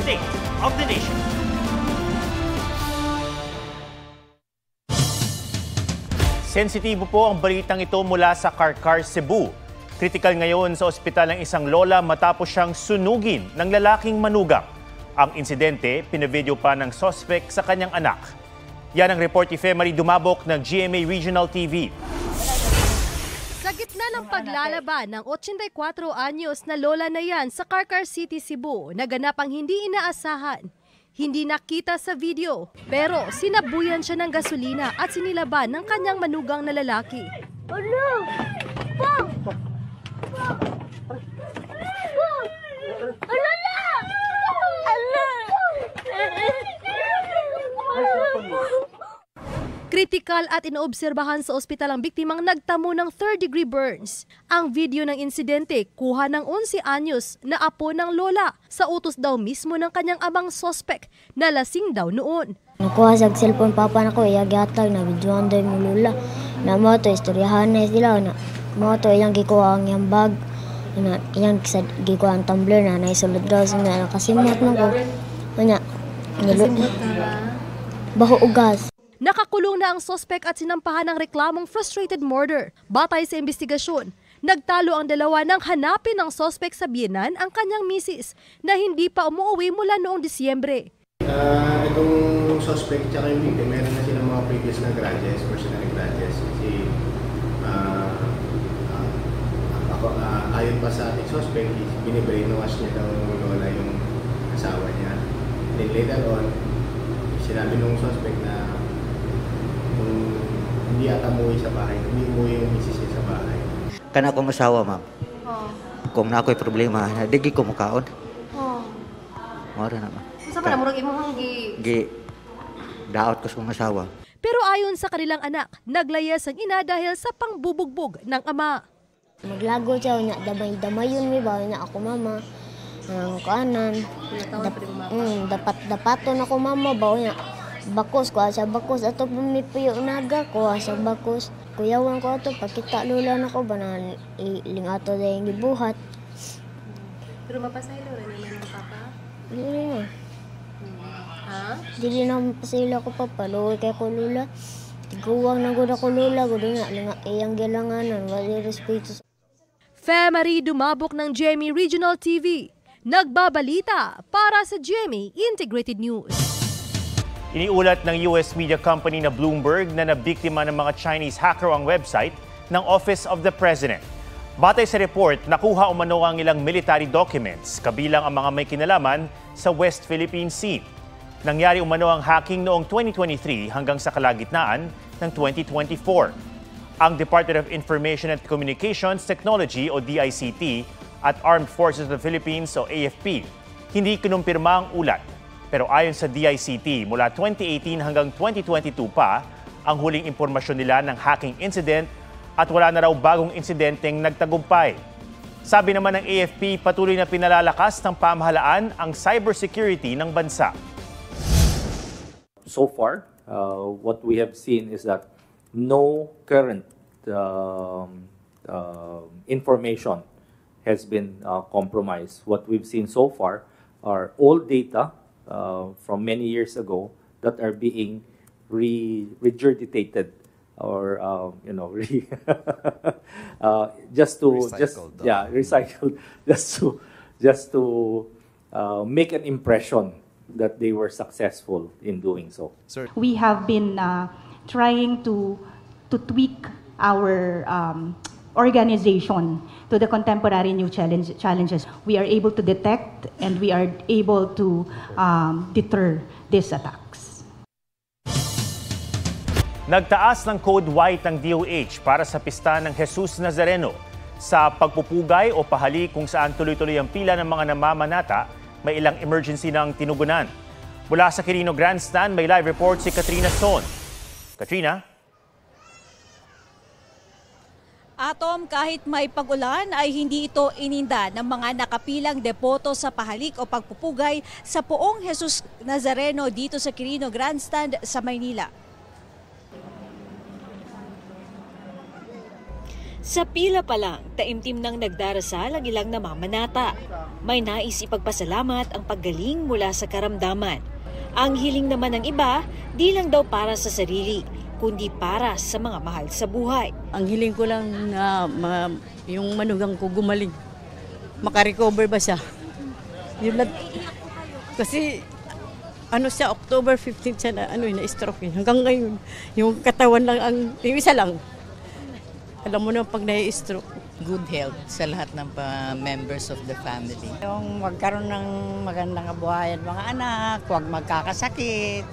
State of the Nation. Sensitibo po ang balitang ito mula sa Karkar, Cebu. Kritikal ngayon sa ospital ng isang lola matapos siyang sunugin ng lalaking manugang. Ang insidente, pinavideo pa ng suspect sa kanyang anak. Yan ang report ni Marie Dumabok ng GMA Regional TV. Sa gitna ng paglalaban ng 84 anyos na lola na yan sa Karkar City, Cebu, naganap ang hindi inaasahan. Hindi nakita sa video, pero sinabuyan siya ng gasolina at sinilaban ng kanyang manugang na lalaki. Kritikal at inoobserbahan sa ospital ang biktimang nagtamo ng third-degree burns. Ang video ng insidente kuha ng 11 anyos na apo ng lola sa utos daw mismo ng kanyang amang suspect na lasing daw noon. Nakuha sa cellphone papa na ko, iyagatag na videoan daw yung lula. Na mo to, istoryahan na sila. Na mo to, iyang gikuha ang iyang bag. Iyang gikuha ang tumbler na naisulod daw sa nakasimot mo ko. Baho ugas. Nakakulong na ang suspect at sinampahan ng reklamong frustrated murder. Batay sa investigasyon, nagtalo ang dalawa nang hanapin ng suspect sa biyenan ang kanyang misis na hindi pa umuwi mula noong Disyembre. Itong suspect at yung victim, meron na silang mga previous na grudges, personal grudges. Kasi ayon pa sa ating suspect, binibrainwash niya daw ng lola yung asawa niya. Then later on, sinabi ng suspect na hindi ata umuwi sa bahay, hindi umuwi yung misis niya sa bahay. Kana akong asawa, ma'am. Kung na ako'y problema, digi ko mukaon. Mara na, ma'am. Sa panamurag imong daot ko sa kong asawa. Pero ayon sa kanilang anak, naglayas ang ina dahil sa pangbubugbog ng ama. Maglago siya, damay yun may ba, niya ako mama. Ang kanan. Dapaton ako mama ba, niya. Bakos ko sa bakos ato pumipuyo naga ko sa bakos kuyawan ko ato pakita lula na ko banan iling ato dayang gibuhat. Pero mapasaylo rin naman ng papa? Dili na. Ha? Dili na mapasaylo ko papa luoy kay ko lula. Tiguwang na gud ako lula gud nga iyang gilanganan wala respeto. Marie Dumabok ng GMA Regional TV. Nagbabalita para sa GMA Integrated News. Iniulat ng US media company na Bloomberg na nabiktima ng mga Chinese hacker ang website ng Office of the President. Batay sa report, nakuha umano ang ilang military documents, kabilang ang mga may kinalaman sa West Philippine Sea. Nangyari umano ang hacking noong 2023 hanggang sa kalagitnaan ng 2024. Ang Department of Information and Communications Technology o DICT at Armed Forces of the Philippines o AFP hindi kinumpirma ang ulat. Pero ayon sa DICT, mula 2018 hanggang 2022 pa ang huling impormasyon nila ng hacking incident at wala na raw bagong insidenteng nagtagumpay. Sabi naman ng AFP, patuloy na pinalalakas ng pamahalaan ang cybersecurity ng bansa. So far, what we have seen is that no current information has been compromised. What we've seen so far are old data from many years ago that are being regurgitated or recycled just to make an impression that they were successful in doing so. We have been trying to tweak our organization to the contemporary new challenges. We are able to detect and we are able to deter these attacks. Nagtaas ng Code White ang DOH para sa pista ng Jesus Nazareno. Sa pagpupugay o pahali kung saan tuloy-tuloy ang pila ng mga namamanata, may ilang emergency ng tinugunan. Mula sa Quirino Grandstand, may live report si Katrina Son. Katrina? Atom, kahit may pag-ulan ay hindi ito ininda ng mga nakapilang depoto sa pahalik o pagpupugay sa Poong Jesus Nazareno dito sa Quirino Grandstand sa Maynila. Sa pila pa lang, taimtim nang nagdarasal ang ilang namamanata. May nais ipagpasalamat ang paggaling mula sa karamdaman. Ang hiling naman ng iba, di lang daw para sa sarili, kundi para sa mga mahal sa buhay. Ang hiling ko lang na yung manugang ko gumaling. Makarecover ba siya? Yun lang. Kasi siya, October 15 siya na-stroke yun. Hanggang ngayon, yung katawan lang, yung isa lang. Alam mo na pag na-stroke. Good health sa lahat ng members of the family. Yung magkaroon ng magandang kabuhayan mga anak, huwag magkakasakit.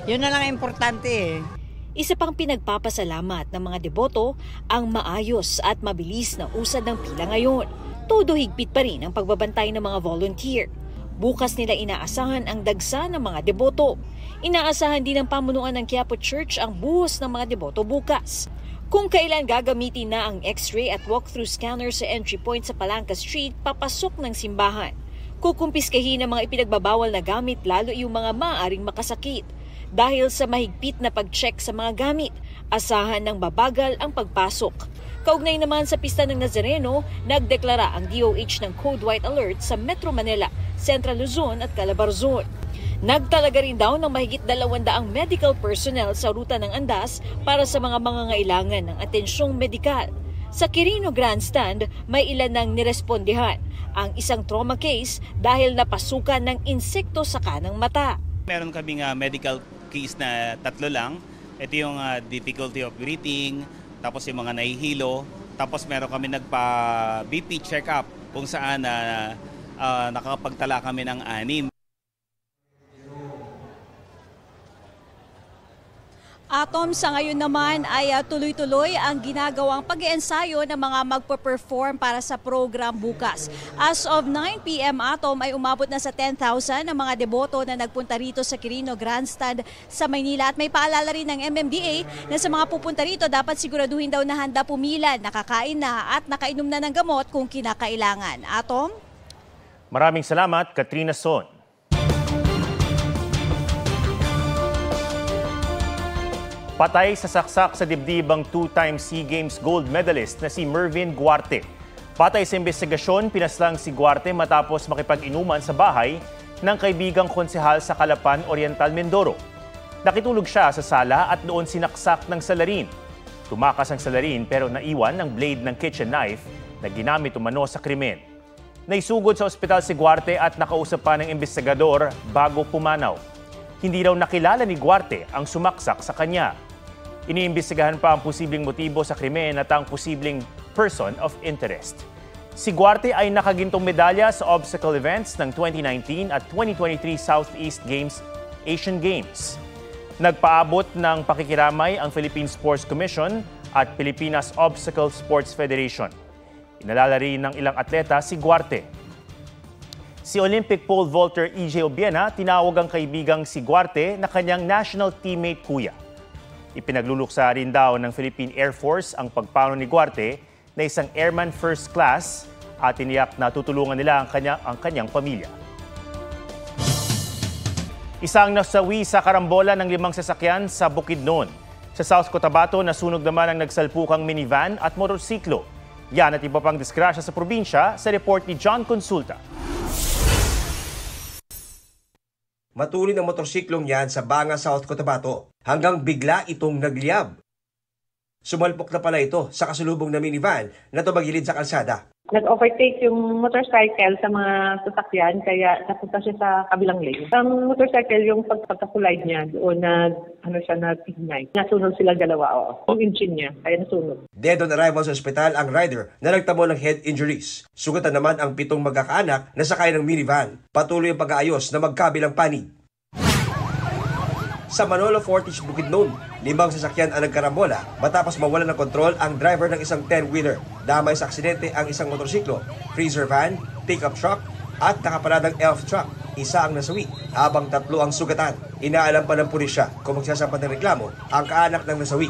Yun na lang importante eh. Isa pang pinagpapasalamat ng mga deboto ang maayos at mabilis na usad ng pila ngayon. Todo higpit pa rin ang pagbabantay ng mga volunteer. Bukas nila inaasahan ang dagsa ng mga deboto. Inaasahan din ng pamunuan ng Quiapo Church ang buhos ng mga deboto bukas. Kung kailan gagamitin na ang X-ray at walk-through scanner sa entry point sa Palangka Street, papasok ng simbahan. Kukumpiskahin ang mga ipinagbabawal na gamit lalo yung mga maaaring makasakit. Dahil sa mahigpit na pag-check sa mga gamit, asahan ng babagal ang pagpasok. Kaugnay naman sa pista ng Nazareno, nagdeklara ang DOH ng Code White Alert sa Metro Manila, Central Luzon at Calabarzon. Nagtalaga rin daw ng mahigit 200 medical personnel sa ruta ng Andas para sa mga mangangailangan ng atensyong medikal. Sa Quirino Grandstand, may ilan nang nirespondihan. Ang isang trauma case dahil napasukan ng insekto sa kanang mata. Meron kaming medical case na 3 lang. Ito yung difficulty of breathing, tapos yung mga nahihilo, tapos meron kami nagpa-BP check-up kung saan nakakapagtala kami ng 6. Atom, sa ngayon naman ay tuloy-tuloy ang ginagawang pag-iensayo ng mga magpo-perform para sa program bukas. As of 9 p.m. Atom ay umabot na sa 10,000 ang mga deboto na nagpunta rito sa Quirino Grandstand sa Maynila. At may paalala rin ng MMDA na sa mga pupunta rito dapat siguraduhin daw na handa pumila, nakakain na at nakainom na ng gamot kung kinakailangan. Atom? Maraming salamat, Katrina Son. Patay sa saksak sa dibdib ang 2-time SEA Games gold medalist na si Mervin Guarte. Patay sa investigasyon, pinaslang si Guarte matapos makipag-inuman sa bahay ng kaibigang konsehal sa Calapan Oriental, Mindoro. Nakitulog siya sa sala at doon sinaksak ng salarin. Tumakas ang salarin pero naiwan ang blade ng kitchen knife na ginamit umano sa krimen. Naisugod sa ospital si Guarte at nakausap pa ng investigador bago pumanaw. Hindi raw nakilala ni Guarte ang sumaksak sa kanya. Iniimbestigahan pa ang posibleng motibo sa krimen at ang posibleng person of interest. Si Guarte ay nakagintong medalya sa obstacle events ng 2019 at 2023 Southeast Games Asian Games. Nagpaabot ng pakikiramay ang Philippine Sports Commission at Pilipinas Obstacle Sports Federation. Inalala rin ng ilang atleta si Guarte. Si Olympic pole vaulter EJ Obiena tinawag ang kaibigang si Guarte na kanyang national teammate kuya. Ipinagluluksa rin daw ng Philippine Air Force ang pagpano ni Guarte na isang airman first class at tiniyak na tutulungan nila ang kanyang pamilya. Isang nasawi sa karambola ng 5 sasakyan sa Bukidnon. Sa South Cotabato, nasunog naman ang nagsalpukang minivan at motorsiklo. Yan at iba pang disgrasya sa probinsya sa report ni John Consulta. Matulin ang motorsiklong yan sa Banga, South Cotabato hanggang bigla itong nagliyab. Sumalpok na pala ito sa kasalubong na minivan na tumagilid sa kalsada. Nag-overtake yung motorcycle sa mga sasakyan kaya napunta siya sa kabilang lane. Ang motorcycle, yung pagka-collide niya, doon nag-ignite. Nasunog sila dalawa, yung engine niya, kaya nasunog. Dead on arrival sa ospital ang rider na nagtamo ng head injuries. Sugatan naman ang 7 magkakaanak na sakay ng minivan. Patuloy ang pag-aayos na magkabilang panig. Sa Manolo Fortich, Bukidnon, 5 sasakyan ang nagkarambola matapos mawalan ng kontrol ang driver ng isang 10-wheeler. Damay sa aksidente ang isang motorsiklo, freezer van, pickup truck at nakaparadang elf truck. Isa ang nasawi habang 3 ang sugatan. Inaalam pa ng pulisya kung magsasampan ng reklamo ang kaanak ng nasawi.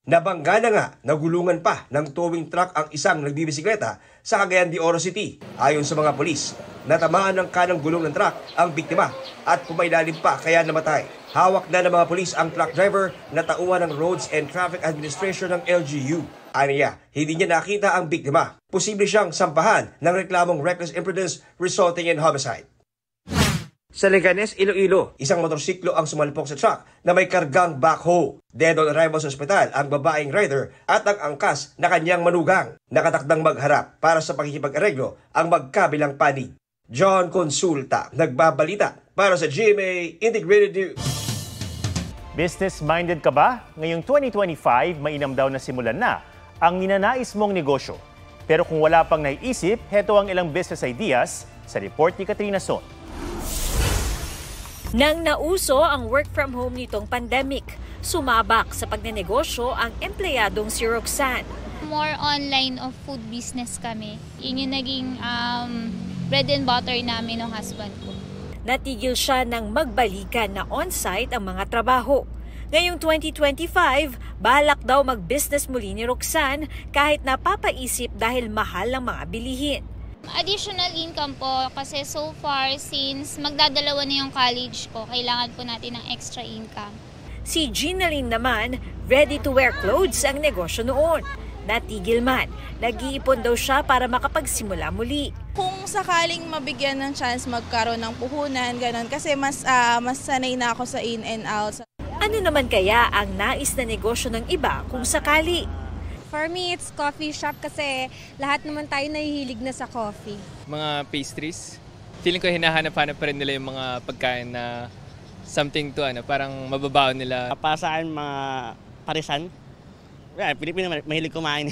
Nabangga na nga, nagulungan pa ng towing truck ang isang nagbibisikleta sa Cagayan de Oro City. Ayon sa mga polis, natamaan ng kanang gulong ng truck ang biktima at pumailalim pa kaya namatay. Hawak na ng mga polis ang truck driver na tauhan ng Roads and Traffic Administration ng LGU. Aniya, hindi niya nakita ang biktima. Posible siyang sampahan ng reklamong reckless imprudence resulting in homicide. Sa Leganes, Iloilo, isang motorsiklo ang sumalpok sa truck na may kargang backhoe. Dead on arrival sa ospital ang babaeng rider at ang angkas na kanyang manugang. Nakatakdang magharap para sa pakikipag-areglo ang magkabilang panig. John Consulta, nagbabalita para sa GMA Integrated News. Business-minded ka ba? Ngayong 2025, mainam daw na simulan na ang ninanais mong negosyo. Pero kung wala pang naiisip, heto ang ilang business ideas sa report ni Katrina Son. Nang nauso ang work from home nitong pandemic, sumabak sa pagnenegosyo ang empleyadong si Roxanne. More online of food business kami. Yun yung naging bread and butter namin ng husband ko. Natigil siya nang magbalikan na on-site ang mga trabaho. Ngayong 2025, balak daw mag-business muli ni Roxanne kahit napapaisip dahil mahal ang mga bilihin. Additional income po kasi so far since magdadalawa na yung college ko, kailangan po natin ng extra income. Si Ginaline naman, ready to wear clothes ang negosyo noon. Natigil man, nag-iipon daw siya para makapagsimula muli. Kung sakaling mabigyan ng chance magkaroon ng puhunan, ganun, kasi mas sanay na ako sa in and out. Ano naman kaya ang nais na negosyo ng iba kung sakali? For me, it's coffee shop kasi lahat naman tayo nahihilig na sa coffee. Mga pastries. Feeling ko hinahanap-hanap pa rin nila yung mga pagkain na something to parang mababaon nila. Para sa akin, mga parisan. Pilipino mahilig kumain.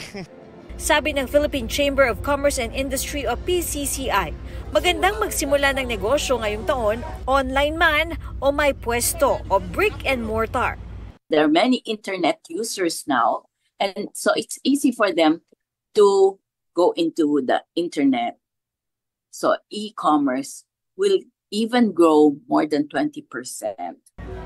Sabi ng Philippine Chamber of Commerce and Industry o PCCI, magandang magsimula ng negosyo ngayong taon, online man o may pwesto o brick and mortar. There are many internet users now. And so it's easy for them to go into the internet. So e-commerce will even grow more than 20%.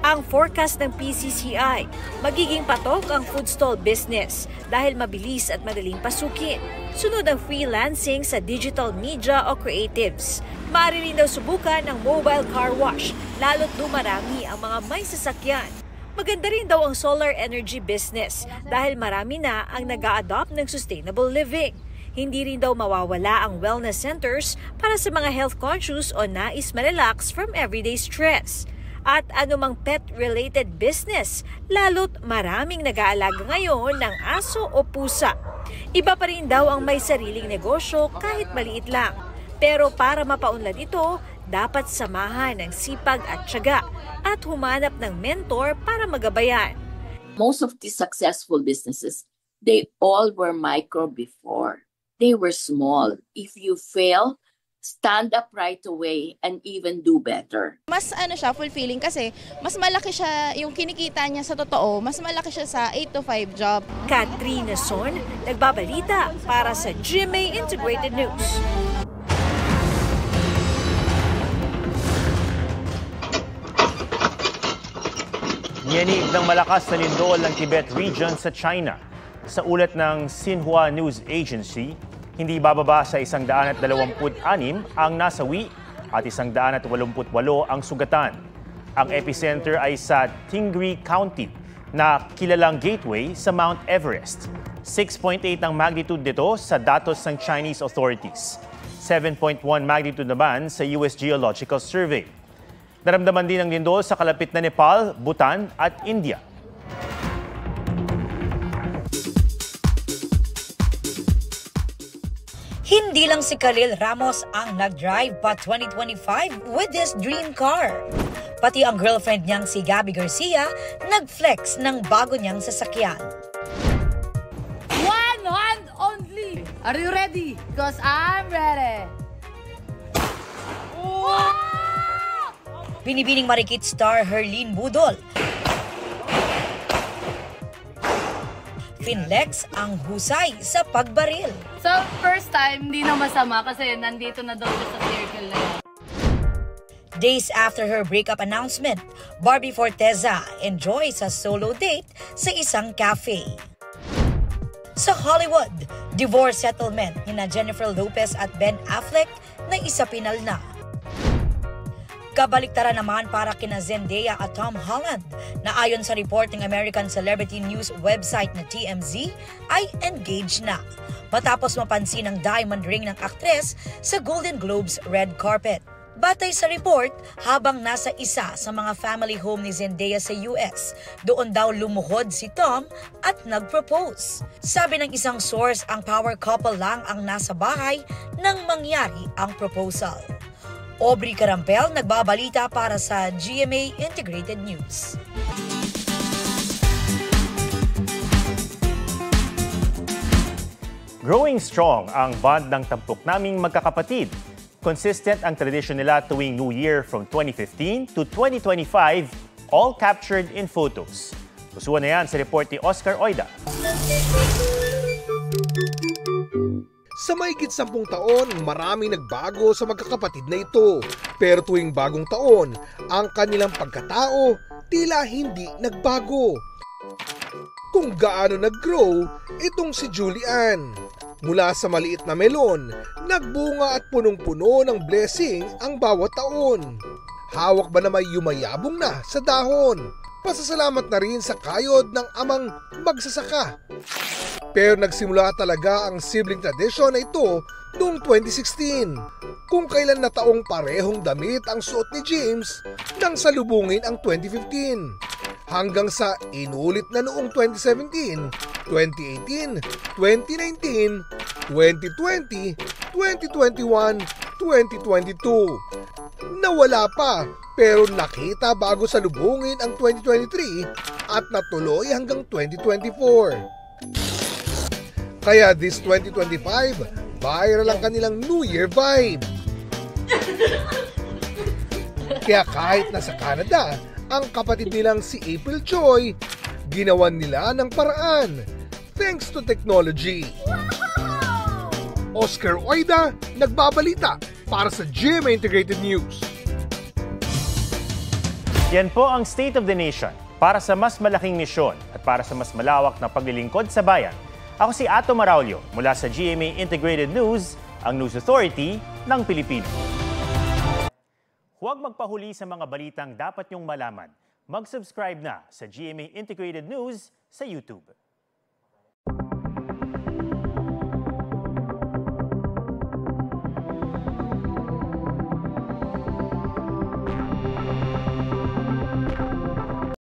Ang forecast ng PCCI, magiging patok ang food stall business dahil mabilis at madaling pasukin. Sunod ang freelancing sa digital media o creatives. Maaari rin daw subukan ang mobile car wash, lalo't dumarami ang mga may sasakyan. Maganda rin daw ang solar energy business dahil marami na ang nag-a-adopt ng sustainable living. Hindi rin daw mawawala ang wellness centers para sa mga health conscious o nais ma-relax from everyday stress. At anumang pet-related business, lalo't maraming nag-aalaga ngayon ng aso o pusa. Iba pa rin daw ang may sariling negosyo kahit maliit lang. Pero para mapaunlad ito, dapat samahan ng sipag at tiyaga at humanap ng mentor para magabayan. Most of these successful businesses, they all were micro before. They were small. If you fail, stand up right away and even do better. Mas siya, fulfilling kasi mas malaki siya, yung kinikita niya sa totoo, mas malaki siya sa 8 to 5 job. Katrina Son, nagbabalita para sa GMA Integrated News. Niyanig ng malakas na lindol ng Tibet region sa China. Sa ulat ng Xinhua News Agency, hindi bababa sa 126 ang nasawi at 188 ang sugatan. Ang epicenter ay sa Tingri County na kilalang gateway sa Mount Everest. 6.8 ang magnitude nito sa datos ng Chinese authorities. 7.1 magnitude naman sa US Geological Survey. Naramdaman din ang lindol sa kalapit na Nepal, Bhutan at India. Hindi lang si Khalil Ramos ang nag-drive pa 2025 with his dream car. Pati ang girlfriend niyang si Gabby Garcia nag-flex ng bago niyang sasakyan. One hand only! Are you ready? Because I'm ready! Binibining marikit star Herlene Budol. Finlex ang husay sa pagbaril. So, first time, hindi na masama kasi nandito na daw sa circle na yun. Days after her breakup announcement, Barbie Forteza enjoys a solo date sa isang cafe. Sa Hollywood, divorce settlement ni Jennifer Lopez at Ben Affleck na isapinal na. Kabaliktaran naman para kina Zendaya at Tom Holland na ayon sa report ng American Celebrity News website na TMZ ay engaged na matapos mapansin ang diamond ring ng aktres sa Golden Globes red carpet. Batay sa report, habang nasa isa sa mga family home ni Zendaya sa US, doon daw lumuhod si Tom at nag-propose. Sabi ng isang source, ang power couple lang ang nasa bahay nang mangyari ang proposal. Aubrey Carampel, nagbabalita para sa GMA Integrated News. Growing strong ang bond ng tampok naming magkakapatid. Consistent ang tradisyon nila tuwing New Year from 2015 to 2025, all captured in photos. Pusuan na yan sa report ni Oscar Oida. Sa mahigit 10 taon, maraming nagbago sa magkakapatid na ito. Pero tuwing bagong taon, ang kanilang pagkatao tila hindi nagbago. Kung gaano nag-grow, itong si Julian. Mula sa maliit na melon, nagbunga at punong-puno ng blessing ang bawat taon. Hawak ba na may yumayabong na sa dahon? Pasasalamat na rin sa kayod ng amang magsasaka. Pero nagsimula talaga ang sibling tradisyon na ito noong 2016, kung kailan na taong parehong damit ang suot ni James nang salubungin ang 2015. Hanggang sa inulit na noong 2017, 2018, 2019, 2020, 2021, 2022. Nawala pa pero nakita bago salubungin ang 2023 at natuloy hanggang 2024. Kaya this 2025, viral ang kanilang New Year vibe. Kaya kahit nasa Canada, ang kapatid nilang si April Choi, ginawan nila ng paraan thanks to technology. Oscar Oida, nagbabalita para sa GMA Integrated News. Yan po ang State of the Nation para sa mas malaking misyon at para sa mas malawak na paglilingkod sa bayan. Ako si Ato Maraulio mula sa GMA Integrated News, ang News Authority ng Pilipino. Huwag magpahuli sa mga balitang dapat niyong malaman. Mag-subscribe na sa GMA Integrated News sa YouTube.